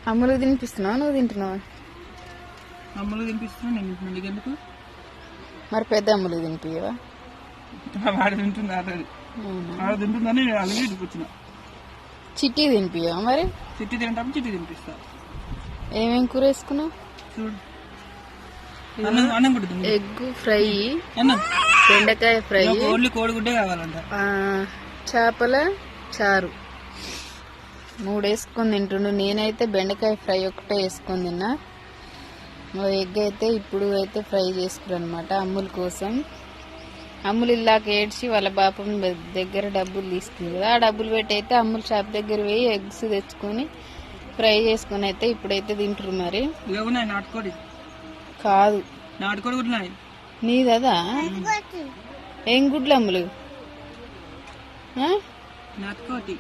అమ్ములు తినిపిస్తున్నావా, నువ్వు తింటున్నావా? అమ్ములు తినిపిస్తున్నా, నేను తింటున్నా. నీకెందుకు? మరి పెద్ద అమ్ములు తినిపియవా? వాడు తింటుంది ఆల్రెడీ. వాడు తింటుందని అలాగే తినిపించిన. చిట్టి తినిపియవా మరి? చిట్టి తింటాము, చిట్టి తినిపిస్తా. ఏమేం కూర వేసుకున్నావు? చూడు, అన్నం కూడా తింటు. ఎగ్ ఫ్రై, అన్నం బెండకాయ ఫ్రై, ఓన్లీ కోడిగుడ్డే కావాలంట, చేపల చారు 3 వేసుకొని తింటుండు. నేనైతే బెండకాయ ఫ్రై ఒకటే వేసుకొని తిన్నా. ఎగ్ అయితే ఇప్పుడు అయితే ఫ్రై చేసుకురు అనమాట అమ్ముల కోసం. అమ్ములు ఇలాగ ఏడ్చి వాళ్ళ పాపం దగ్గర డబ్బులు తీసుకుంది కదా, ఆ డబ్బులు పెట్టి అయితే అమ్ముల షాప్ దగ్గర పోయి ఎగ్స్ తెచ్చుకొని ఫ్రై చేసుకొని అయితే ఇప్పుడైతే తింటారు. మరి నాటుకోడి కాదు, నాటుకోడి గుడ్లు నీదదా? ఏం గుడ్లు అమ్ములు? నాటుకోటి